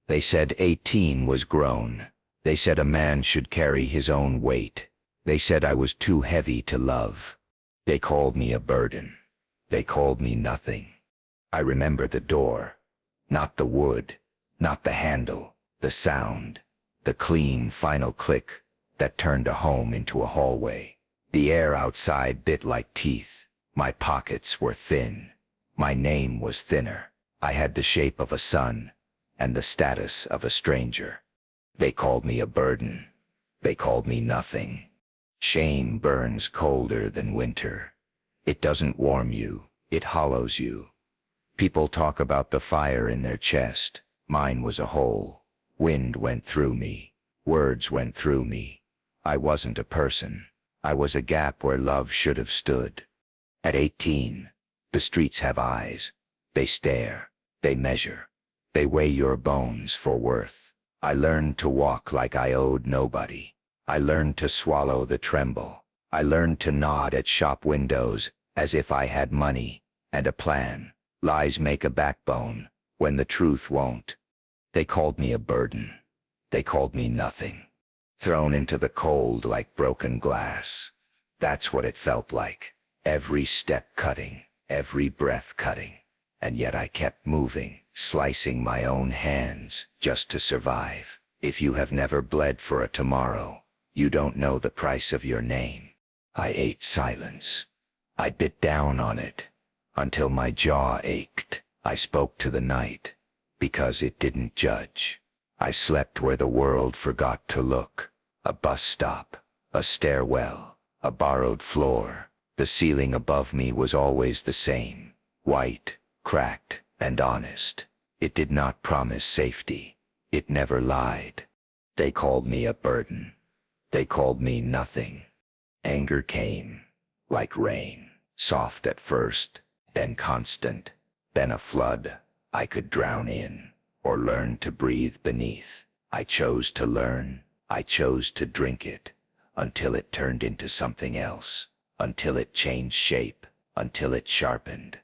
They said 18 was grown. They said a man should carry his own weight. They said I was too heavy to love. They called me a burden. They called me nothing. I remember the door. Not the wood, not the handle, the sound, the clean final click that turned a home into a hallway. The air outside bit like teeth. My pockets were thin. My name was thinner. I had the shape of a son and the status of a stranger. They called me a burden. They called me nothing. Shame burns colder than winter. It doesn't warm you, it hollows you. People talk about the fire in their chest. Mine was a hole. Wind went through me. Words went through me. I wasn't a person. I was a gap where love should have stood. At 18, the streets have eyes. They stare. They measure. They weigh your bones for worth. I learned to walk like I owed nobody. I learned to swallow the tremble. I learned to nod at shop windows as if I had money and a plan. Lies make a backbone when the truth won't. They called me a burden. They called me nothing. Thrown into the cold like broken glass. That's what it felt like. Every step cutting, every breath cutting. And yet I kept moving, slicing my own hands just to survive. If you have never bled for a tomorrow, you don't know the price of your name. I ate silence. I bit down on it until my jaw ached. I spoke to the night because it didn't judge. I slept where the world forgot to look. A bus stop, a stairwell, a borrowed floor. The ceiling above me was always the same, white, cracked, and honest. It did not promise safety. It never lied. They called me a burden. They called me nothing. Anger came, like rain, soft at first, then constant, then a flood I could drown in, or learn to breathe beneath. I chose to learn. I chose to drink it, until it turned into something else, until it changed shape, until it sharpened.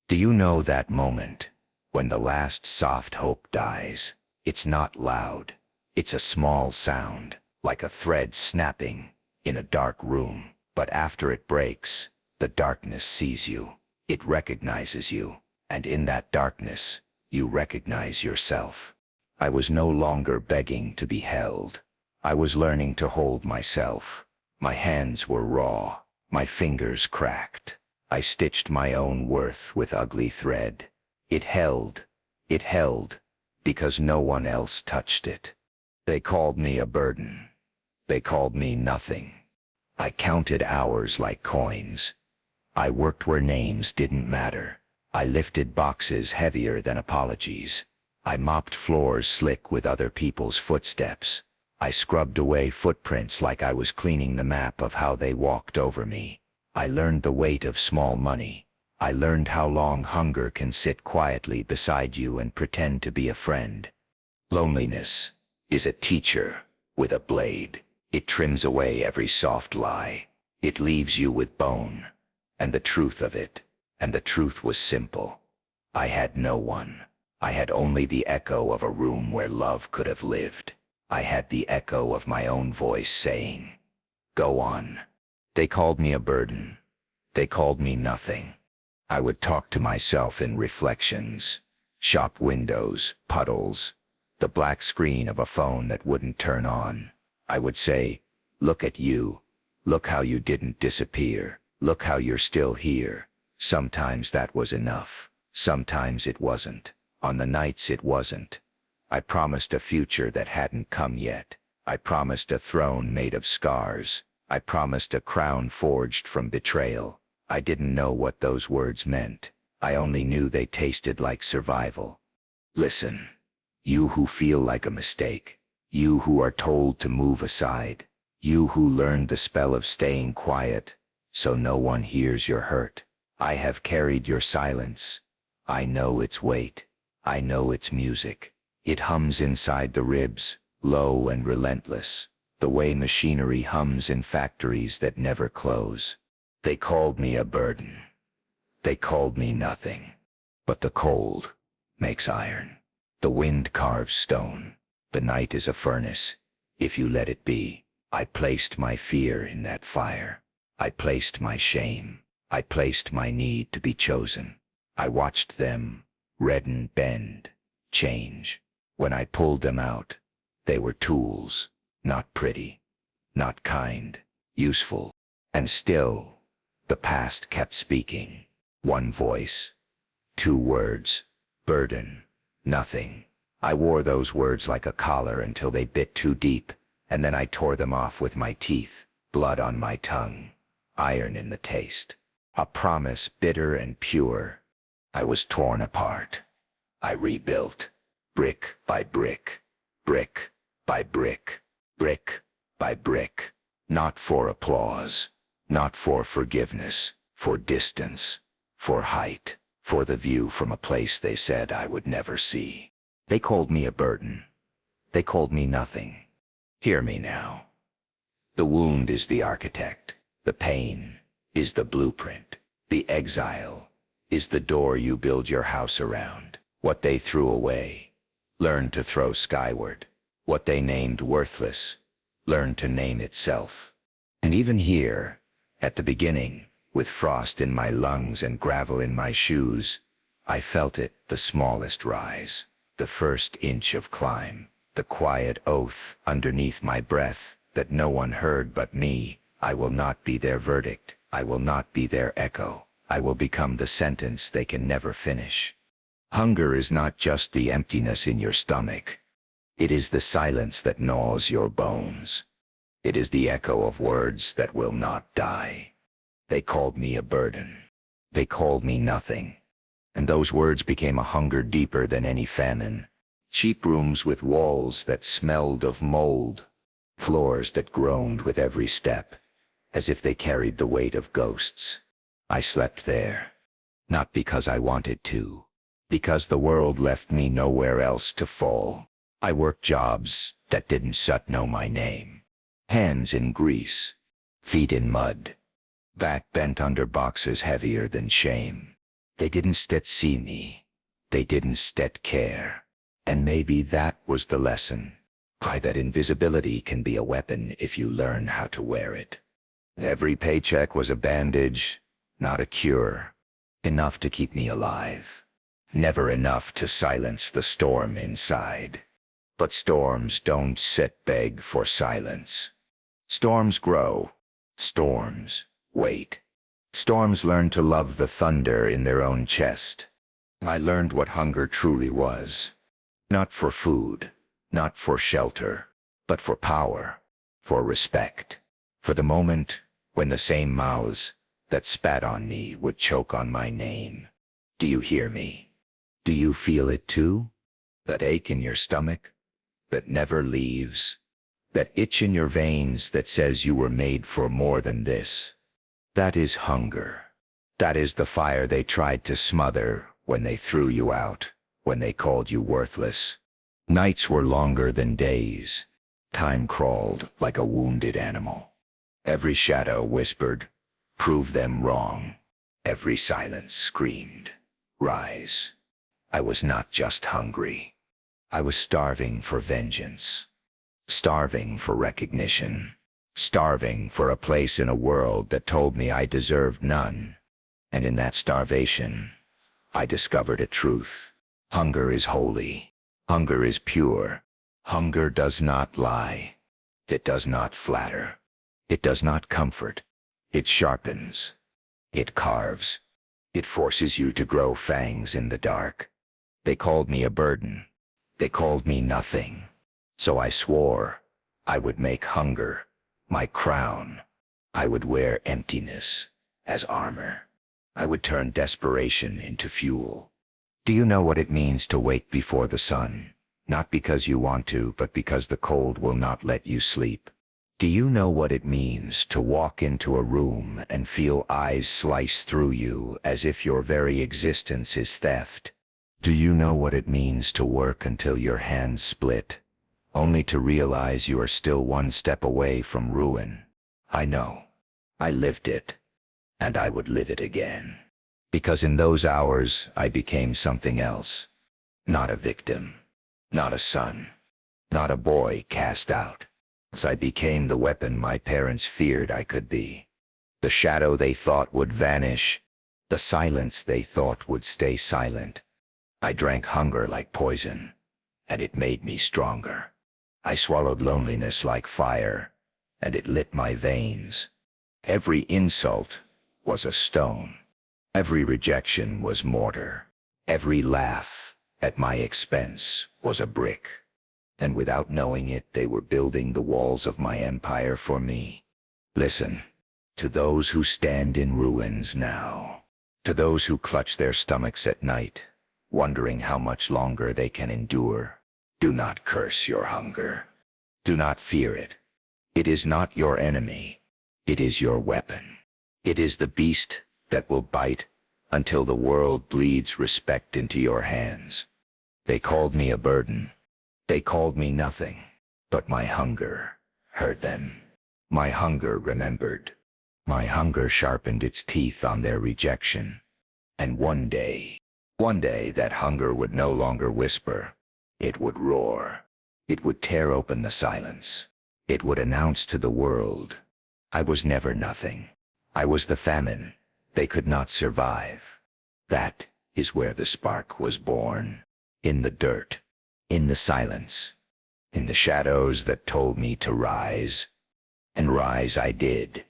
Do you know that moment, when the last soft hope dies? It's not loud. It's a small sound, like a thread snapping in a dark room. But after it breaks, the darkness sees you. It recognizes you, and in that darkness, you recognize yourself. I was no longer begging to be held. I was learning to hold myself. My hands were raw, my fingers cracked. I stitched my own worth with ugly thread. It held, because no one else touched it. They called me a burden. They called me nothing. I counted hours like coins. I worked where names didn't matter. I lifted boxes heavier than apologies. I mopped floors slick with other people's footsteps. I scrubbed away footprints like I was cleaning the map of how they walked over me. I learned the weight of small money. I learned how long hunger can sit quietly beside you and pretend to be a friend. Loneliness is a teacher with a blade. It trims away every soft lie. It leaves you with bone, and the truth of it. And the truth was simple. I had no one. I had only the echo of a room where love could have lived. I had the echo of my own voice saying, "Go on." They called me a burden. They called me nothing. I would talk to myself in reflections, shop windows, puddles, the black screen of a phone that wouldn't turn on. I would say, "Look at you. Look how you didn't disappear. Look how you're still here." Sometimes that was enough. Sometimes it wasn't. On the nights it wasn't. I promised a future that hadn't come yet. I promised a throne made of scars. I promised a crown forged from betrayal. I didn't know what those words meant. I only knew they tasted like survival. Listen, you who feel like a mistake, you who are told to move aside, you who learned the spell of staying quiet so no one hears your hurt. I have carried your silence. I know its weight. I know its music. It hums inside the ribs, low and relentless, the way machinery hums in factories that never close. They called me a burden. They called me nothing. But the cold makes iron. The wind carves stone. The night is a furnace. If you let it be, I placed my fear in that fire. I placed my shame. I placed my need to be chosen. I watched them redden, bend, change. When I pulled them out, they were tools, not pretty, not kind, useful. And still, the past kept speaking. One voice, two words, burden, nothing. I wore those words like a collar until they bit too deep, and then I tore them off with my teeth, blood on my tongue, iron in the taste. A promise bitter and pure. I was torn apart. I rebuilt, brick by brick, brick by brick, brick by brick. Not for applause, not for forgiveness, for distance, for height, for the view from a place they said I would never see. They called me a burden. They called me nothing. Hear me now. The wound is the architect. The pain is the blueprint. The exile is the door you build your house around. What they threw away, learn to throw skyward. What they named worthless, learn to name itself. And even here, at the beginning, with frost in my lungs and gravel in my shoes, I felt it, the smallest rise, the first inch of climb, the quiet oath underneath my breath that no one heard but me. I will not be their verdict. I will not be their echo. I will become the sentence they can never finish. Hunger is not just the emptiness in your stomach. It is the silence that gnaws your bones. It is the echo of words that will not die. They called me a burden. They called me nothing. And those words became a hunger deeper than any famine. Cheap rooms with walls that smelled of mold. Floors that groaned with every step, as if they carried the weight of ghosts. I slept there, not because I wanted to, because the world left me nowhere else to fall. I worked jobs that didn't know my name. Hands in grease, feet in mud, back bent under boxes heavier than shame. They didn't see me. They didn't care. And maybe that was the lesson. Why that invisibility can be a weapon if you learn how to wear it. Every paycheck was a bandage, not a cure. Enough to keep me alive. Never enough to silence the storm inside. But storms don't beg for silence. Storms grow. Storms wait. Storms learn to love the thunder in their own chest. I learned what hunger truly was. Not for food, not for shelter, but for power, for respect. For the moment when the same mouths that spat on me would choke on my name. Do you hear me? Do you feel it too? That ache in your stomach that never leaves? That itch in your veins that says you were made for more than this? That is hunger. That is the fire they tried to smother when they threw you out, when they called you worthless. Nights were longer than days. Time crawled like a wounded animal. Every shadow whispered, "Prove them wrong." Every silence screamed, "Rise." I was not just hungry. I was starving for vengeance. Starving for recognition. Starving for a place in a world that told me I deserved none. And in that starvation, I discovered a truth. Hunger is holy. Hunger is pure. Hunger does not lie. It does not flatter. It does not comfort. It sharpens. It carves. It forces you to grow fangs in the dark. They called me a burden. They called me nothing. So I swore I would make hunger my crown. I would wear emptiness as armor. I would turn desperation into fuel. Do you know what it means to wake before the sun? Not because you want to, but because the cold will not let you sleep. Do you know what it means to walk into a room and feel eyes slice through you as if your very existence is theft? Do you know what it means to work until your hands split, only to realize you are still one step away from ruin? I know. I lived it, and I would live it again. Because in those hours, I became something else. Not a victim, not a son, not a boy cast out. As I became the weapon my parents feared I could be, the shadow they thought would vanish, the silence they thought would stay silent. I drank hunger like poison, and it made me stronger. I swallowed loneliness like fire, and it lit my veins. Every insult was a stone. Every rejection was mortar. Every laugh at my expense was a brick. And without knowing it, they were building the walls of my empire for me. Listen, to those who stand in ruins now, to those who clutch their stomachs at night, wondering how much longer they can endure, do not curse your hunger. Do not fear it. It is not your enemy. It is your weapon. It is the beast that will bite until the world bleeds respect into your hands. They called me a burden. They called me nothing. But my hunger heard them. My hunger remembered. My hunger sharpened its teeth on their rejection. And one day that hunger would no longer whisper. It would roar. It would tear open the silence. It would announce to the world, I was never nothing. I was the famine they could not survive. That is where the spark was born. In the dirt, in the silence, in the shadows that told me to rise. And rise I did,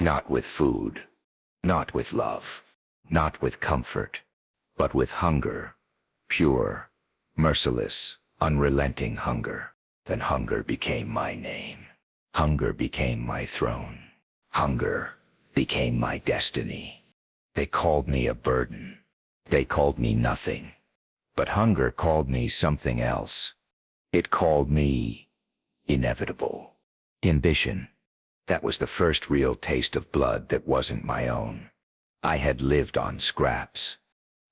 not with food, not with love, not with comfort, but with hunger, pure, merciless, unrelenting hunger. Then hunger became my name. Hunger became my throne. Hunger became my destiny. They called me a burden. They called me nothing. But hunger called me something else. It called me inevitable. Ambition. That was the first real taste of blood that wasn't my own. I had lived on scraps.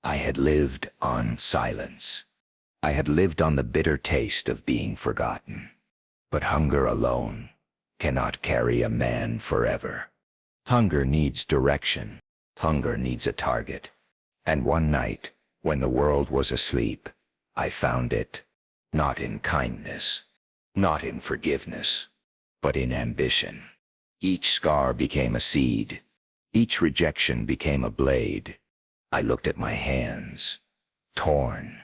I had lived on silence. I had lived on the bitter taste of being forgotten. But hunger alone cannot carry a man forever. Hunger needs direction. Hunger needs a target. And one night, when the world was asleep, I found it, not in kindness, not in forgiveness, but in ambition. Each scar became a seed. Each rejection became a blade. I looked at my hands, torn,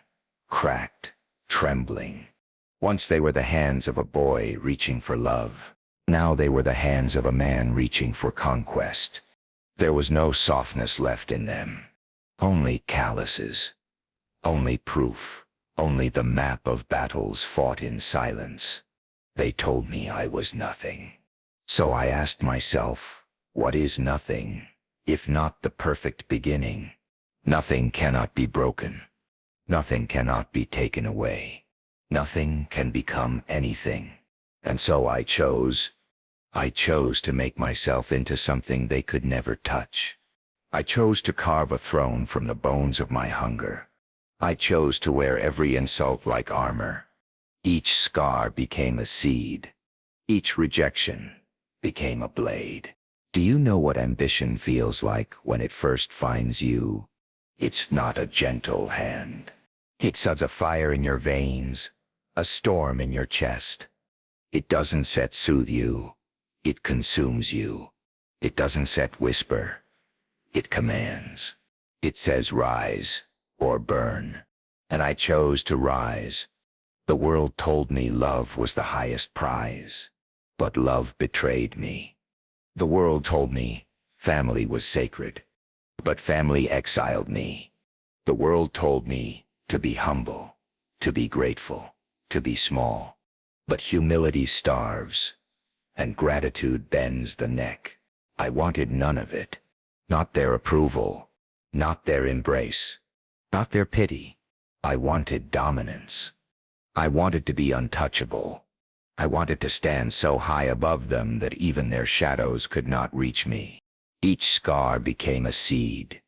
cracked, trembling. Once they were the hands of a boy reaching for love. Now they were the hands of a man reaching for conquest. There was no softness left in them. Only calluses. Only proof. Only the map of battles fought in silence. They told me I was nothing. So I asked myself, what is nothing, if not the perfect beginning? Nothing cannot be broken. Nothing cannot be taken away. Nothing can become anything. And so I chose to make myself into something they could never touch. I chose to carve a throne from the bones of my hunger. I chose to wear every insult like armor. Each scar became a seed. Each rejection became a blade. Do you know what ambition feels like when it first finds you? It's not a gentle hand. It sets a fire in your veins, a storm in your chest. It doesn't soothe you. It consumes you. It doesn't whisper. It commands. It says rise or burn. And I chose to rise. The world told me love was the highest prize. But love betrayed me. The world told me family was sacred. But family exiled me. The world told me to be humble, to be grateful, to be small. But humility starves, and gratitude bends the neck. I wanted none of it. Not their approval, not their embrace, not their pity. I wanted dominance. I wanted to be untouchable. I wanted to stand so high above them that even their shadows could not reach me. Each scar became a seed.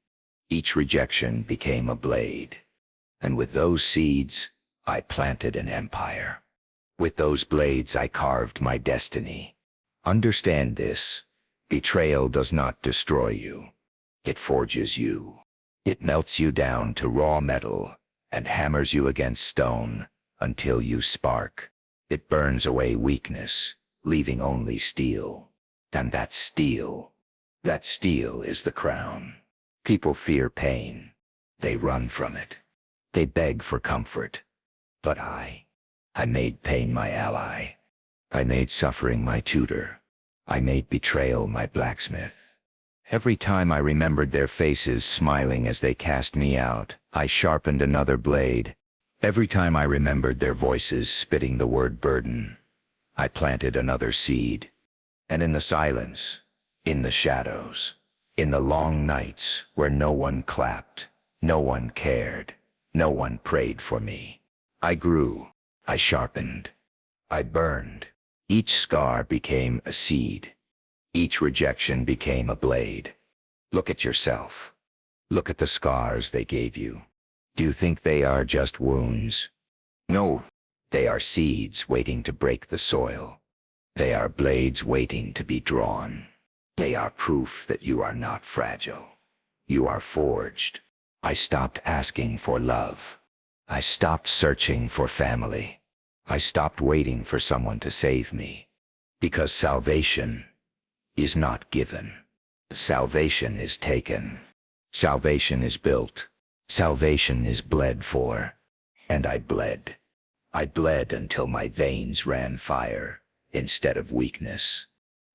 Each rejection became a blade. And with those seeds, I planted an empire. With those blades I carved my destiny. Understand this. Betrayal does not destroy you. It forges you. It melts you down to raw metal and hammers you against stone until you spark. It burns away weakness, leaving only steel. And that steel is the crown. People fear pain. They run from it. They beg for comfort. But I made pain my ally. I made suffering my tutor. I made betrayal my blacksmith. Every time I remembered their faces smiling as they cast me out, I sharpened another blade. Every time I remembered their voices spitting the word burden, I planted another seed. And in the silence, in the shadows, in the long nights where no one clapped, no one cared, no one prayed for me, I grew, I sharpened, I burned. Each scar became a seed. Each rejection became a blade. Look at yourself. Look at the scars they gave you. Do you think they are just wounds? No, they are seeds waiting to break the soil. They are blades waiting to be drawn. They are proof that you are not fragile. You are forged. I stopped asking for love. I stopped searching for family. I stopped waiting for someone to save me. Because salvation is not given. Salvation is taken. Salvation is built. Salvation is bled for. And I bled. I bled until my veins ran fire instead of weakness.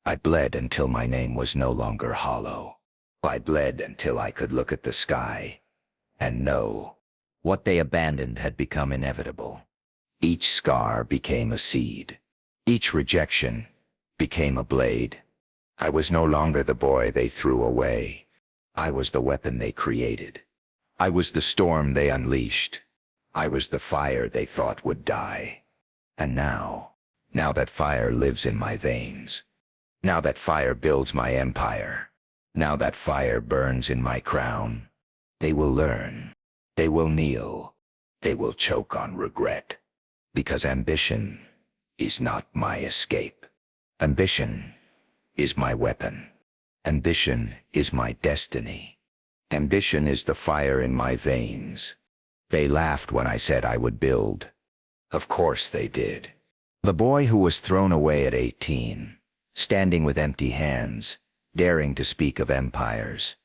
I bled until my name was no longer hollow. I bled until I could look at the sky and know what they abandoned had become inevitable. Each scar became a seed. Each rejection became a blade. I was no longer the boy they threw away. I was the weapon they created. I was the storm they unleashed. I was the fire they thought would die. And now that fire lives in my veins. Now that fire builds my empire. Now that fire burns in my crown. They will learn. They will kneel. They will choke on regret. Because ambition is not my escape. Ambition is my weapon. Ambition is my destiny. Ambition is the fire in my veins. They laughed when I said I would build. Of course they did. The boy who was thrown away at 18, standing with empty hands, daring to speak of empires.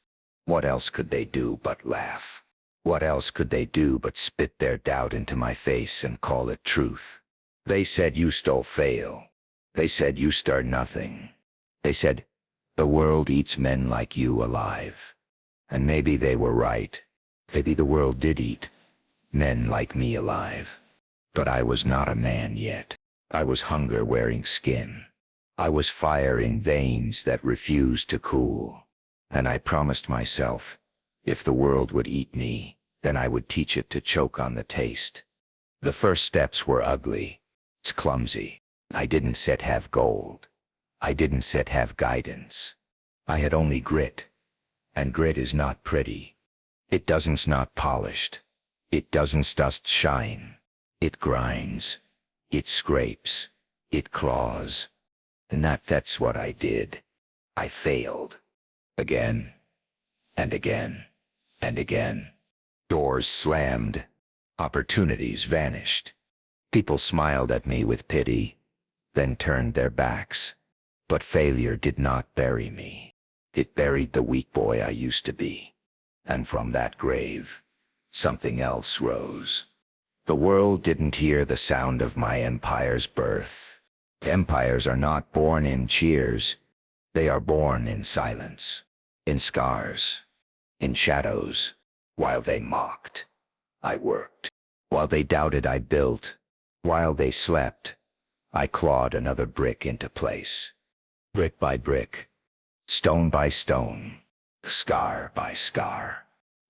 What else could they do but laugh? What else could they do but spit their doubt into my face and call it truth? They said you stole fail. They said you stir nothing. They said, the world eats men like you alive. And maybe they were right. Maybe the world did eat men like me alive. But I was not a man yet. I was hunger wearing skin. I was fire in veins that refused to cool. And I promised myself, if the world would eat me, then I would teach it to choke on the taste. The first steps were ugly. It's clumsy. I didn't yet have gold. I didn't yet have guidance. I had only grit. And grit is not pretty. It doesn't not polished. It doesn't just shine. It grinds. It scrapes. It claws. And that's what I did. I failed. Again. And again. And again. Doors slammed. Opportunities vanished. People smiled at me with pity, then turned their backs. But failure did not bury me. It buried the weak boy I used to be. And from that grave, something else rose. The world didn't hear the sound of my empire's birth. Empires are not born in cheers. They are born in silence, in scars, in shadows. While they mocked, I worked. While they doubted, I built. While they slept, I clawed another brick into place. Brick by brick, stone by stone, scar by scar.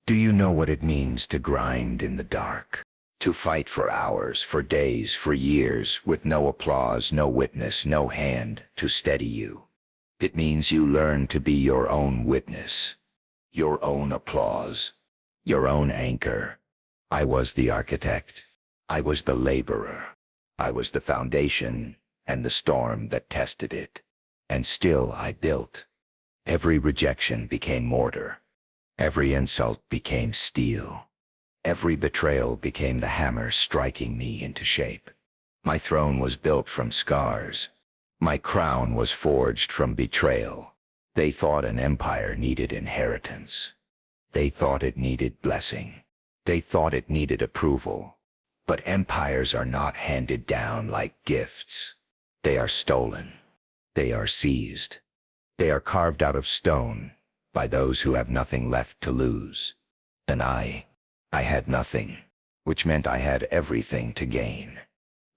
Do you know what it means to grind in the dark? To fight for hours, for days, for years, with no applause, no witness, no hand to steady you. It means you learn to be your own witness, your own applause, your own anchor. I was the architect. I was the laborer. I was the foundation and the storm that tested it. And still I built. Every rejection became mortar. Every insult became steel. Every betrayal became the hammer striking me into shape. My throne was built from scars. My crown was forged from betrayal. They thought an empire needed inheritance. They thought it needed blessing. They thought it needed approval. But empires are not handed down like gifts. They are stolen. They are seized. They are carved out of stone by those who have nothing left to lose. And I had nothing, which meant I had everything to gain.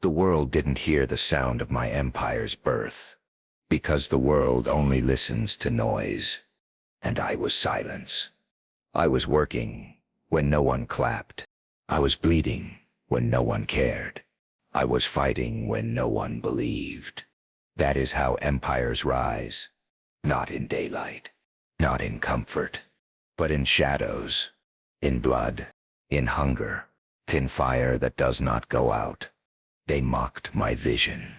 The world didn't hear the sound of my empire's birth, because the world only listens to noise. And I was silence. I was working when no one clapped. I was bleeding when no one cared. I was fighting when no one believed. That is how empires rise, not in daylight, not in comfort, but in shadows, in blood, in hunger, in fire that does not go out. They mocked my vision.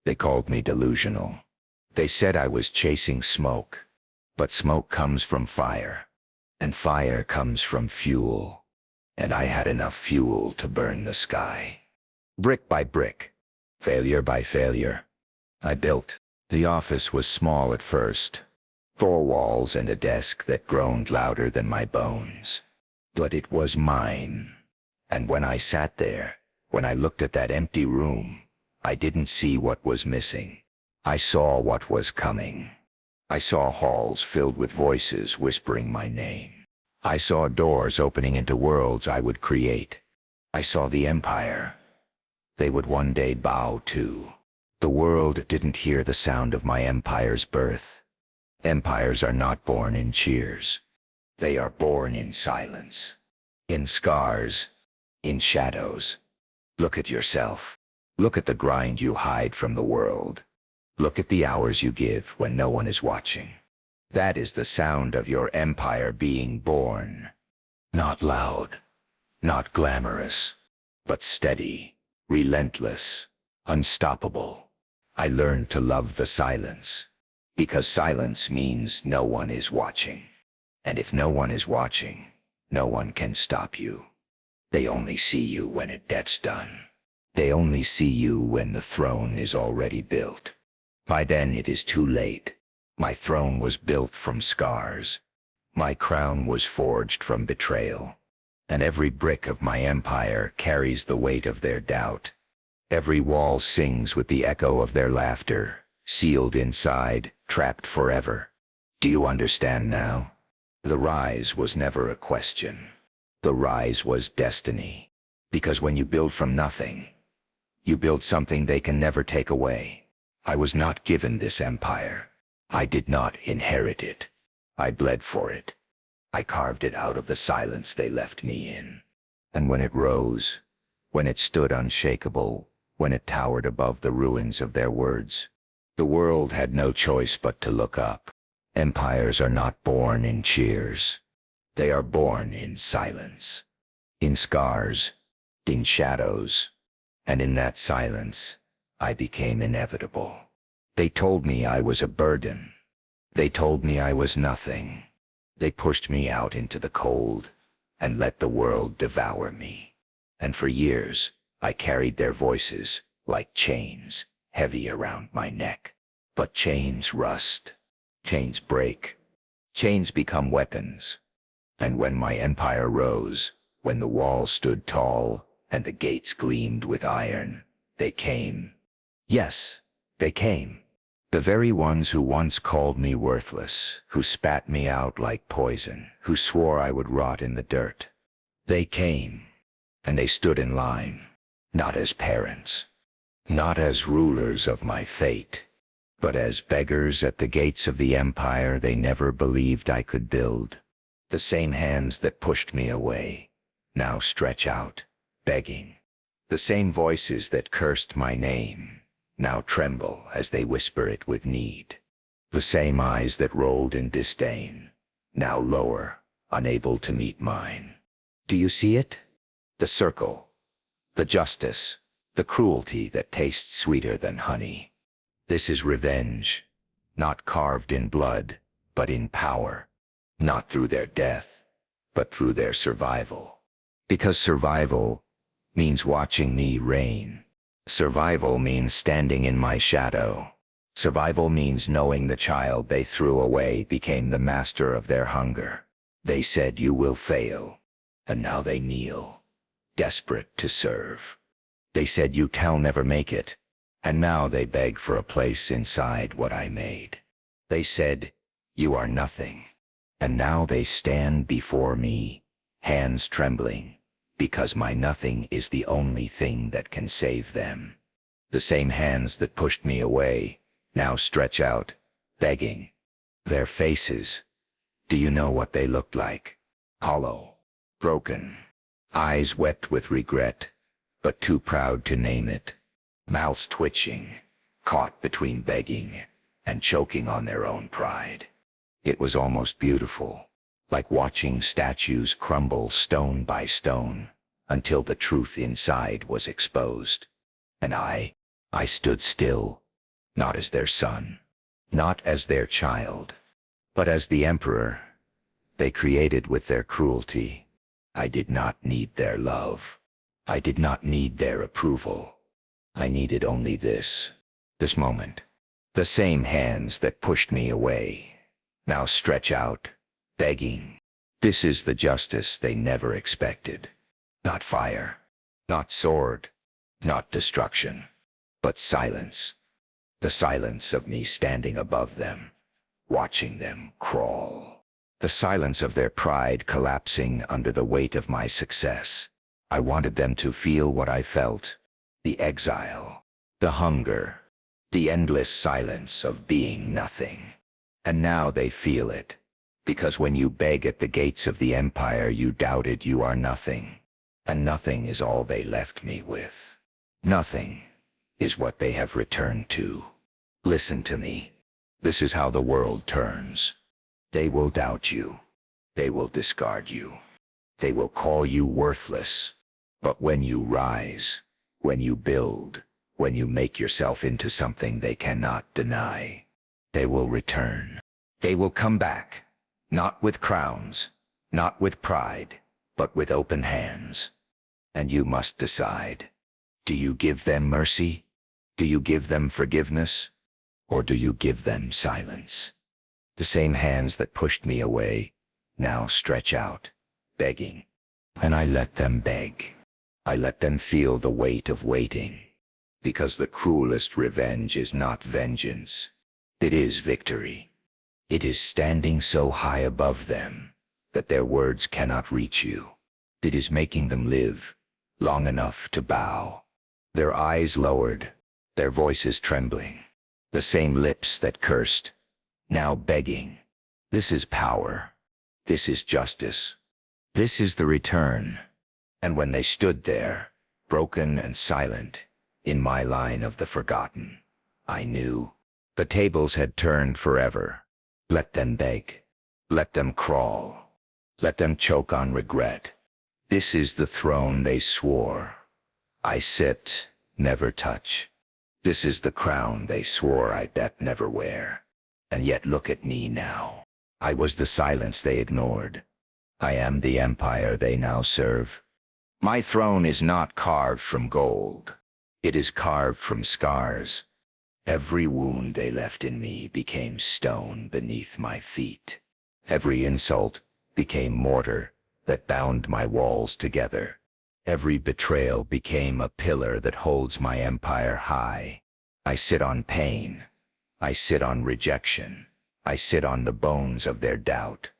They called me delusional. They said I was chasing smoke, but smoke comes from fire, and fire comes from fuel, and I had enough fuel to burn the sky. Brick by brick, failure by failure, I built. The office was small at first, 4 walls and a desk that groaned louder than my bones. But it was mine. And when I sat there, when I looked at that empty room, I didn't see what was missing. I saw what was coming. I saw halls filled with voices whispering my name. I saw doors opening into worlds I would create. I saw the empire they would one day bow to. The world didn't hear the sound of my empire's birth. Empires are not born in cheers. They are born in silence, in scars, in shadows. Look at yourself. Look at the grind you hide from the world. Look at the hours you give when no one is watching. That is the sound of your empire being born. Not loud, not glamorous, but steady, relentless, unstoppable. I learned to love the silence, because silence means no one is watching. And if no one is watching, no one can stop you. They only see you when it gets done. They only see you when the throne is already built. By then it is too late. My throne was built from scars. My crown was forged from betrayal. And every brick of my empire carries the weight of their doubt. Every wall sings with the echo of their laughter, sealed inside, trapped forever. Do you understand now? The rise was never a question. The rise was destiny. Because when you build from nothing, you build something they can never take away. I was not given this empire. I did not inherit it. I bled for it. I carved it out of the silence they left me in. And when it rose, when it stood unshakable, when it towered above the ruins of their words, the world had no choice but to look up. Empires are not born in cheers. They are born in silence, in scars, in shadows, and in that silence, I became inevitable. They told me I was a burden. They told me I was nothing. They pushed me out into the cold and let the world devour me. And for years, I carried their voices like chains, heavy around my neck. But chains rust. Chains break. Chains become weapons. And when my empire rose, when the walls stood tall and the gates gleamed with iron, they came. Yes, they came. The very ones who once called me worthless, who spat me out like poison, who swore I would rot in the dirt. They came, and they stood in line, not as parents, not as rulers of my fate, but as beggars at the gates of the empire they never believed I could build. The same hands that pushed me away now stretch out, begging. The same voices that cursed my name now tremble as they whisper it with need. The same eyes that rolled in disdain now lower, unable to meet mine. Do you see it? The circle, the justice, the cruelty that tastes sweeter than honey. This is revenge, not carved in blood, but in power. Not through their death, but through their survival. Because survival means watching me reign. Survival means standing in my shadow. Survival means knowing the child they threw away became the master of their hunger. They said you will fail, and now they kneel, desperate to serve. They said you'll never make it, and now they beg for a place inside what I made. They said, you are nothing, and now they stand before me, hands trembling, because my nothing is the only thing that can save them. The same hands that pushed me away now stretch out, begging. Their faces, do you know what they looked like? Hollow, broken, eyes wet with regret, but too proud to name it. Mouths twitching, caught between begging and choking on their own pride. It was almost beautiful, like watching statues crumble stone by stone until the truth inside was exposed. And I stood still, not as their son, not as their child, but as the emperor they created with their cruelty. I did not need their love. I did not need their approval. I needed only this moment. The same hands that pushed me away now stretch out, begging. This is the justice they never expected. Not fire, not sword, not destruction, but silence. The silence of me standing above them, watching them crawl. The silence of their pride collapsing under the weight of my success. I wanted them to feel what I felt. The exile, the hunger, the endless silence of being nothing. And now they feel it, because when you beg at the gates of the empire you doubted you are nothing. And nothing is all they left me with. Nothing is what they have returned to. Listen to me. This is how the world turns. They will doubt you. They will discard you. They will call you worthless. But when you rise, when you build, when you make yourself into something they cannot deny, they will return. They will come back, not with crowns, not with pride, but with open hands. And you must decide. Do you give them mercy? Do you give them forgiveness? Or do you give them silence? The same hands that pushed me away now stretch out, begging. And I let them beg. I let them feel the weight of waiting. Because the cruelest revenge is not vengeance. It is victory. It is standing so high above them that their words cannot reach you. It is making them live long enough to bow. Their eyes lowered, their voices trembling. The same lips that cursed, now begging. This is power. This is justice. This is the return. And when they stood there, broken and silent, in my line of the forgotten, I knew the tables had turned forever. Let them beg. Let them crawl. Let them choke on regret. This is the throne they swore. I sit, never touch. This is the crown they swore I'd never wear. And yet look at me now. I was the silence they ignored. I am the empire they now serve. My throne is not carved from gold. It is carved from scars. Every wound they left in me became stone beneath my feet. Every insult became mortar that bound my walls together. Every betrayal became a pillar that holds my empire high. I sit on pain. I sit on rejection. I sit on the bones of their doubt.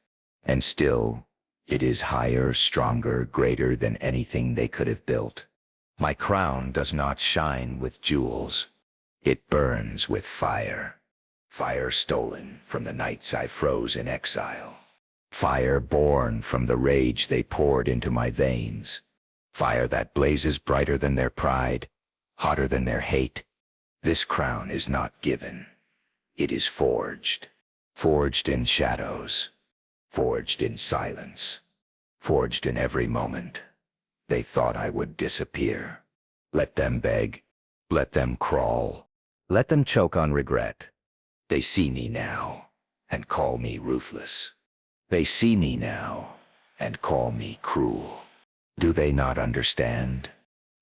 And still, it is higher, stronger, greater than anything they could have built. My crown does not shine with jewels. It burns with fire. Fire stolen from the nights I froze in exile. Fire born from the rage they poured into my veins. Fire that blazes brighter than their pride, hotter than their hate. This crown is not given. It is forged. Forged in shadows. Forged in silence. Forged in every moment. They thought I would disappear. Let them beg. Let them crawl. Let them choke on regret. They see me now and call me ruthless. They see me now and call me cruel. Do they not understand?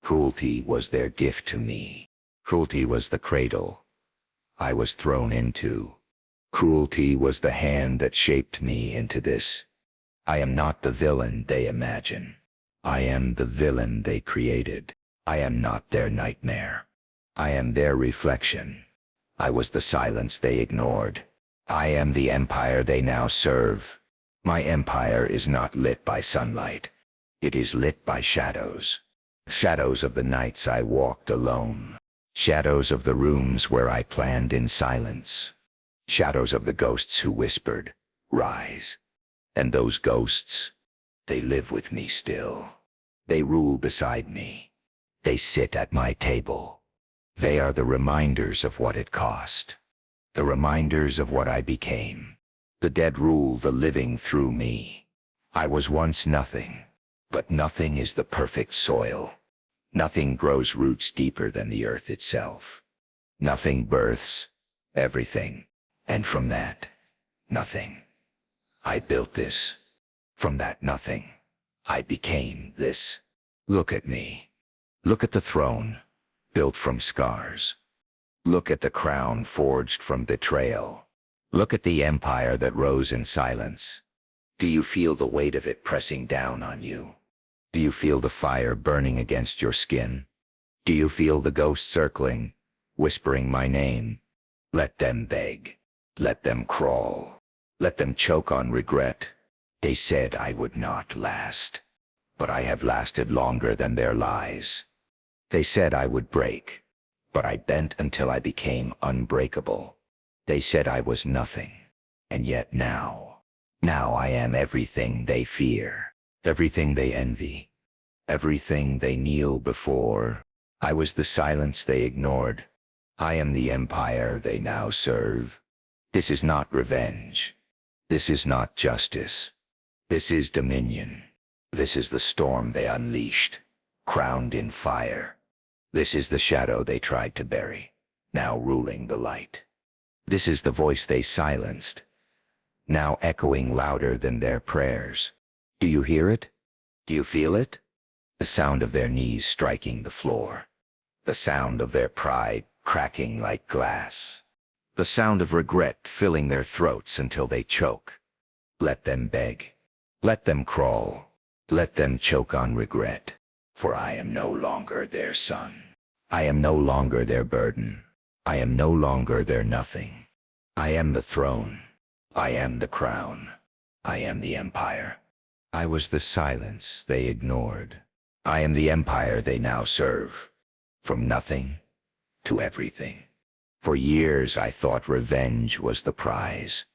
Cruelty was their gift to me. Cruelty was the cradle I was thrown into. Cruelty was the hand that shaped me into this. I am not the villain they imagine. I am the villain they created. I am not their nightmare. I am their reflection. I was the silence they ignored. I am the empire they now serve. My empire is not lit by sunlight. It is lit by shadows. Shadows of the nights I walked alone. Shadows of the rooms where I planned in silence. Shadows of the ghosts who whispered, "Rise." And those ghosts, they live with me still. They rule beside me. They sit at my table. They are the reminders of what it cost. The reminders of what I became. The dead rule the living through me. I was once nothing, but nothing is the perfect soil. Nothing grows roots deeper than the earth itself. Nothing births everything, and from that, nothing, I built this. From that nothing, I became this. Look at me. Look at the throne, built from scars. Look at the crown forged from betrayal. Look at the empire that rose in silence. Do you feel the weight of it pressing down on you? Do you feel the fire burning against your skin? Do you feel the ghosts circling, whispering my name? Let them beg. Let them crawl. Let them choke on regret. They said I would not last, but I have lasted longer than their lies. They said I would break, but I bent until I became unbreakable. They said I was nothing, and yet now I am everything they fear, everything they envy, everything they kneel before. I was the silence they ignored. I am the empire they now serve. This is not revenge. This is not justice. This is dominion. This is the storm they unleashed, crowned in fire. This is the shadow they tried to bury, now ruling the light. This is the voice they silenced, now echoing louder than their prayers. Do you hear it? Do you feel it? The sound of their knees striking the floor. The sound of their pride cracking like glass. The sound of regret filling their throats until they choke. Let them beg. Let them crawl. Let them choke on regret. For I am no longer their son. I am no longer their burden. I am no longer their nothing. I am the throne. I am the crown. I am the empire. I was the silence they ignored. I am the empire they now serve. From nothing to everything. For years I thought revenge was the prize.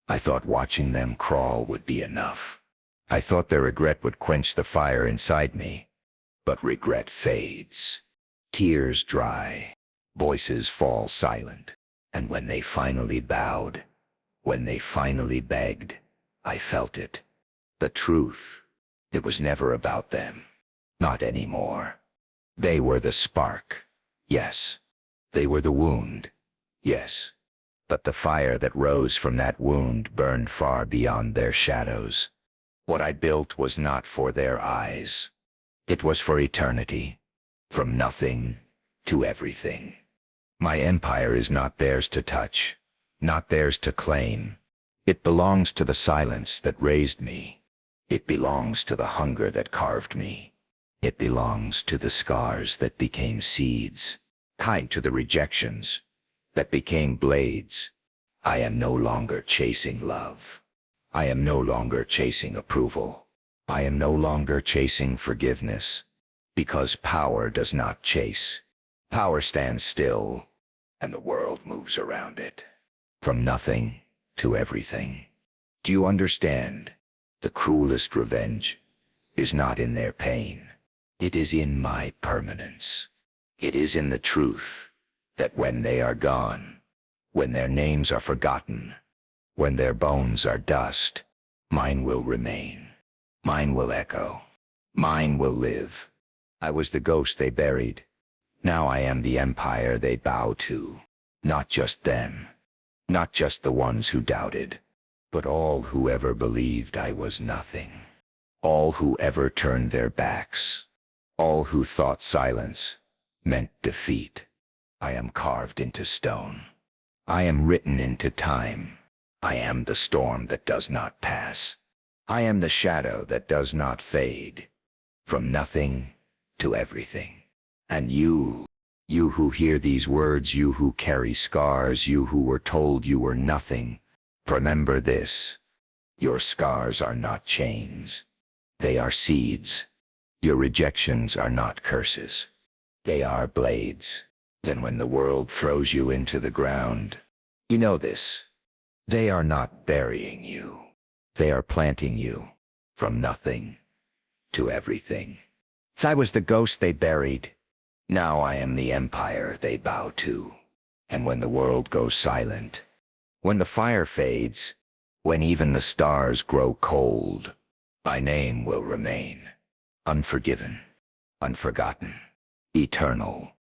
I thought watching them crawl would be enough. I thought their regret would quench the fire inside me. But regret fades. Tears dry. Voices fall silent. And when they finally bowed, when they finally begged, I felt it. The truth. It was never about them. Not anymore. They were the spark. Yes. They were the wound. Yes. But the fire that rose from that wound burned far beyond their shadows. What I built was not for their eyes. It was for eternity. From nothing to everything. My empire is not theirs to touch, not theirs to claim. It belongs to the silence that raised me. It belongs to the hunger that carved me. It belongs to the scars that became seeds, tied to the rejections that became blades. I am no longer chasing love. I am no longer chasing approval. I am no longer chasing forgiveness, because power does not chase. Power stands still, and the world moves around it. From nothing to everything. Do you understand? The cruelest revenge is not in their pain. It is in my permanence. It is in the truth that when they are gone, when their names are forgotten, when their bones are dust, mine will remain. Mine will echo. Mine will live. I was the ghost they buried. Now I am the empire they bow to. Not just them. Not just the ones who doubted, but all who ever believed I was nothing. all who ever turned their backs, all who thought silence meant defeat. I am carved into stone. I am written into time. I am the storm that does not pass. I am the shadow that does not fade. From nothing to everything. And you who hear these words, you who carry scars, you who were told you were nothing, remember this. Your scars are not chains. They are seeds. Your rejections are not curses. They are blades. Then when the world throws you into the ground, you know this. They are not burying you. They are planting you from nothing to everything. I was the ghost they buried. Now I am the empire they bow to. And when the world goes silent, when the fire fades, when even the stars grow cold, my name will remain, unforgiven, unforgotten, eternal.